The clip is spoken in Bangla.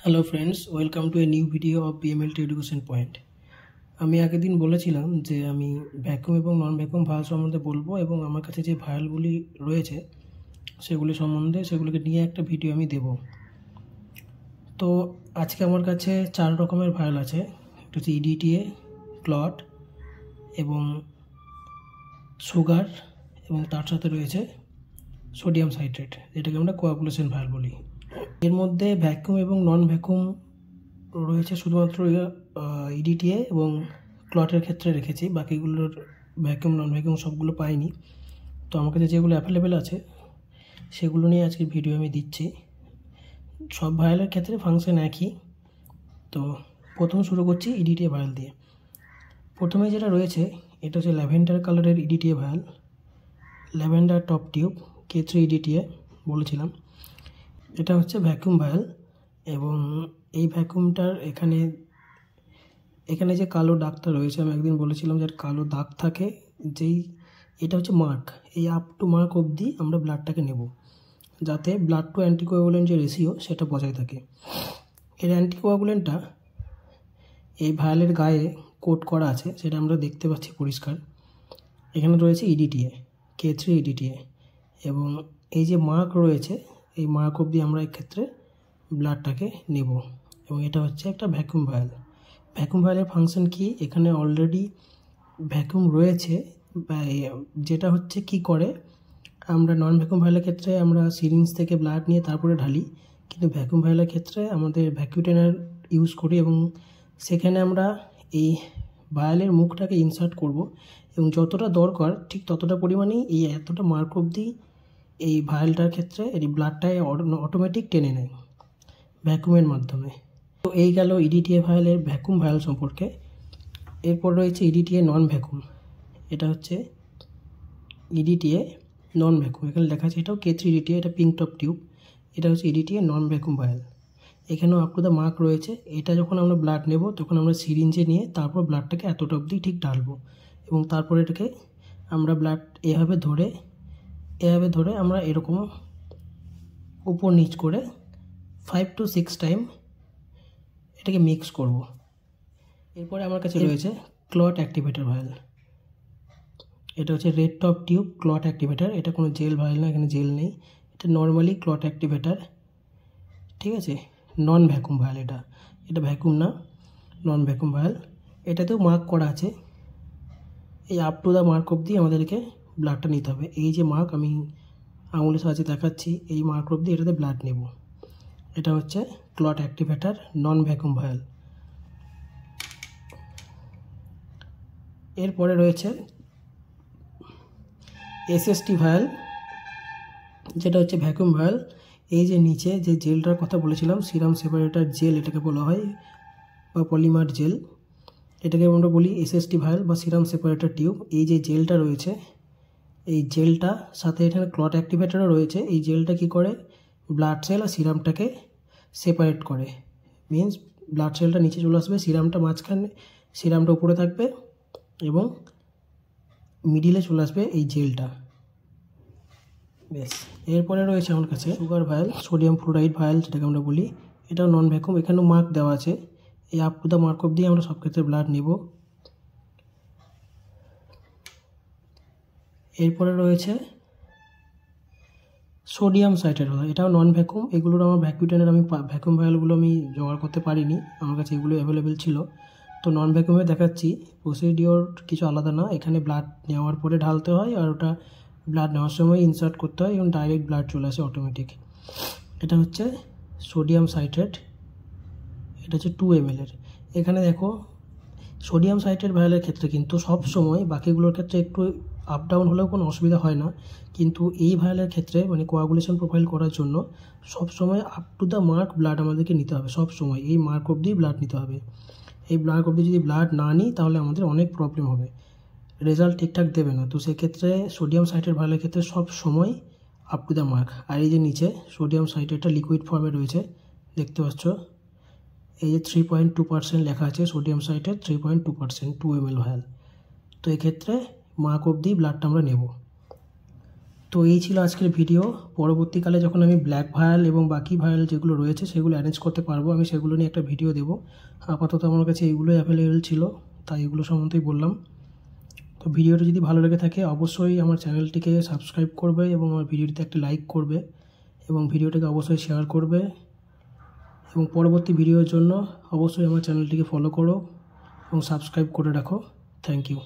Hello friends, welcome to a new video of BML two education point. আমি আগের দিন বলেছিলাম যে আমি ভ্যাকুয়াম এবং নন ভ্যাকুয়াম ভায়াল সম্বন্ধে বলবো এবং আমার কাছে যে ভায়ালগুলি রয়েছে সেগুলিকে নিয়ে একটা ভিডিও আমি দেব। তো আজকে আমার কাছে 4 রকমের ভায়াল আছে। একটা হচ্ছে ইডিটিএ, ক্লট এবং সুগার, এবং তার সাথে রয়েছে সোডিয়াম সাইট্রেট, যেটাকে আমরা কোয়াগুলেশন ভায়াল বলি। এর মধ্যে ভ্যাকুয়াম এবং নন ভ্যাকুয়াম রয়েছে শুধুমাত্র ইডিটিএ এবং ক্লটের ক্ষেত্রে রেখেছি, বাকিগুলোর ভ্যাকুয়াম নন ভ্যাকুয়াম সবগুলো পাইনি। তো আমার কাছে যেগুলো অ্যাভেলেবেল আছে সেগুলো নিয়ে আজকের ভিডিও আমি দিচ্ছি। সব ভায়ালের ক্ষেত্রে ফাংশন একই। তো প্রথম শুরু করছি ইডিটিএ ভায়াল দিয়ে। প্রথমে যেটা রয়েছে এটা হচ্ছে ল্যাভেন্ডার কালারের EDTA ভায়াল, lavender top tube, K3 EDTA বলেছিলাম। এটা হচ্ছে ভ্যাকুয়াম ভায়াল এবং এই ভ্যাকুয়ামটার এখানে যে কালো দাগটা রয়েছে, আমি একদিন বলেছিলাম যে কালো দাগ থাকে, এটা হচ্ছে মার্ক। এই আপ টু মার্ক অবধি আমরা ব্লাডটাকে নেব, যাতে ব্লাড টু অ্যান্টিকোয়াগুলেন্ট যে রেশিও সেটা বজায় থাকে। এর অ্যান্টিকোয়াগুলেন্টটা এই ভায়ালের গায়ে কোট করা আছে, সেটা আমরা দেখতে পাচ্ছি পরিষ্কার। এখানে রয়েছে ইডিটিএ, K3 ইডিটিএ, এবং এই যে মার্ক রয়েছে এই মার্ক অবধি আমরা এক্ষেত্রে ব্লাডটাকে নেব। এবং এটা হচ্ছে একটা ভ্যাকুয়াম ভায়াল। ভ্যাকুয়াম ভায়ালের ফাংশন কি, এখানে অলরেডি ভ্যাকুয়াম রয়েছে, যেটা হচ্ছে কি করে, আমরা নন ভ্যাকুয়াম ভায়ালের ক্ষেত্রে আমরা সিরিঞ্জ থেকে ব্লাড নিয়ে তারপরে ঢালি, কিন্তু ভ্যাকুয়াম ভায়ালের ক্ষেত্রে আমাদের ভ্যাকুটেনার ইউজ করি এবং সেখানে আমরা এই ভায়ালের মুখটাকে ইনসার্ট করব এবং যতটা দরকার ঠিক ততটা পরিমাণেই এই এতটা মার্ক অবধি এই ভায়ালটার ক্ষেত্রে এই ব্লাডটায় অটোমেটিক টেনে নেয় ভ্যাকুয়ামের মাধ্যমে। তো এই গেল ইডিটিএ ভায়ালের ভ্যাকুয়াম ভায়াল সম্পর্কে। এরপর রয়েছে ইডিটিএ নন ভ্যাকুয়াম। এটা হচ্ছে ইডিটিএ নন ভ্যাকুয়াম, এখানে লেখা আছে এটাও K3 ইডিটিএ, এটা পিঙ্ক টপ টিউব। এটা হচ্ছে ইডিটিএ নন ভ্যাকুয়াম ভায়াল। এখানেও আপ টু দ্য মার্ক রয়েছে। এটা যখন আমরা ব্লাড নেব তখন আমরা সিরিঞ্জে নিয়ে তারপর ব্লাডটাকে এতটা অবধি ঠিক ঢালবো এবং তারপর এটাকে আমরা ব্লাড এভাবে ধরে আমরা এরকম উপর নিচ করে 5 to 6 টাইম এটাকে মিক্স করব। এরপরে আমার কাছে রয়েছে ক্লট অ্যাক্টিভেটর ভায়াল। এটা হচ্ছে red top tube clot activator. এটা কোনো জেল ভায়াল না, এখানে জেল নেই, এটা নর্মালি ক্লট অ্যাক্টিভেটর, ঠিক আছে। নন ভ্যাকুয়াম ভায়াল, এটা ভ্যাকুয়াম না, নন ভ্যাকুয়াম ভায়াল। এটাতেও মার্ক করা আছে, এই আপ টু দ্য মার্ক অবধি আমাদেরকে ব্লাডটা নিতে হবে। এই যে মার্ক আমি আঙুলের সাহায্যে দেখাচ্ছি, এই মার্ক অবধি এটাতে ব্লাড নেব। এটা হচ্ছে ক্লট অ্যাক্টিভেটর নন ভ্যাকুয়াম ভায়াল। এরপরে রয়েছে এসএসটি ভায়াল, যেটা হচ্ছে ভ্যাকুয়াম ভায়াল। এই যে নিচে যে জেলটার কথা বলেছিলাম, সিরাম সেপারেটর জেল এটাকে বলা হয়, বা পলিমার জেল, এটাকে আমরা বলি এসএসটি ভায়াল বা সিরাম সেপারেটর টিউব। এই যে জেলটা রয়েছে, এই জেলটা সাথে এখানে ক্লট অ্যাক্টিভেটরও রয়েছে। এই জেলটা কি করে, ব্লাড সেল আর সিরামটাকে সেপারেট করে। মিনস ব্লাড সেলটা নিচে চলে আসবে, সিরামটা মাঝখানে, সিরামটা উপরে থাকবে এবং মিডিলে চলে আসবে এই জেলটা, বেশ। এরপরে রয়েছে আমার কাছে সুগার ভায়াল, সোডিয়াম ফ্লোরাইড ভায়াল যেটাকে আমরা বলি। এটাও নন ভ্যাকুয়াম, এখানেও মার্ক দেওয়া আছে। এই আপ টু দ্য মার্ক অবধি আমরা সব ক্ষেত্রে ব্লাড নেব। এরপরে রয়েছে সোডিয়াম সাইট্রেট ভায়াল, এটাও নন ভ্যাকুয়াম। এগুলোর আমার ভ্যাকুটেনার ভ্যাকুয়াম ভায়ালগুলো আমি জোগাড় করতে পারিনি, আমার কাছে এগুলো অ্যাভেলেবেল ছিল। তো নন ভ্যাকুয়ামে দেখাচ্ছি, প্রসিডিওর কিছু আলাদা না, এখানে ব্লাড নেওয়ার পরে ঢালতে হয় আর ওটা ব্লাড নেওয়ার সময় ইনসার্ট করতে হয় এবং ডাইরেক্ট ব্লাড চলে আসে অটোমেটিক। এটা হচ্ছে সোডিয়াম সাইট্রেট, এটা হচ্ছে 2 ml। এখানে দেখো সোডিয়াম সাইট্রেট ভায়ালের ক্ষেত্রে কিন্তু সব সময়, বাকিগুলোর ক্ষেত্রে একটু আপ ডাউন হলেও কোনো অসুবিধা হয় না, কিন্তু এই ভায়ালের ক্ষেত্রে মানে কোয়াগুলেশন প্রোফাইল করার জন্য সব সময় up to the mark blood আমাদেরকে নিতে হবে। সব সময় এই মার্ক অবধি ব্লাড নিতে হবে। এই মার্ক অবধি যদি ব্লাড না নিই তাহলে আমাদের অনেক প্রবলেম হবে, রেজাল্ট ঠিকঠাক দেবে না। তো সেক্ষেত্রে সোডিয়াম সাইট্রেট ভায়ালের ক্ষেত্রে সব সময় আপ টু দ্য মার্ক। আর এই যে নিচে সোডিয়াম সাইট্রেটটা লিকুইড ফর্মে রয়েছে, দেখতে পাচ্ছ, এই যে 3.2% লেখা আছে সোডিয়াম সাইট্রেট, 3.2%, 2 ml ভায়াল। তো এক্ষেত্রে মার্ক অবধি ব্লাডটা আমরা নেব। তো এই ছিল আজকের ভিডিও। পরবর্তীকালে যখন আমি ব্ল্যাক ভায়াল এবং বাকি ভায়াল যেগুলো রয়েছে সেগুলো অ্যারেঞ্জ করতে পারবো, আমি সেগুলো নিয়ে একটা ভিডিও দেবো। আপাতত আমার কাছে এগুলোই অ্যাভেলেবেল ছিল, তাই এগুলো সম্বন্ধেই বললাম। তো ভিডিওটা যদি ভালো লেগে থাকে অবশ্যই আমার চ্যানেলটিকে সাবস্ক্রাইব করবে এবং আমার ভিডিওটিতে একটা লাইক করবে এবং ভিডিওটাকে অবশ্যই শেয়ার করবে। এবং পরবর্তী ভিডিওর জন্য অবশ্যই আমার চ্যানেলটিকে ফলো করো এবং সাবস্ক্রাইব করে রাখো। Thank you.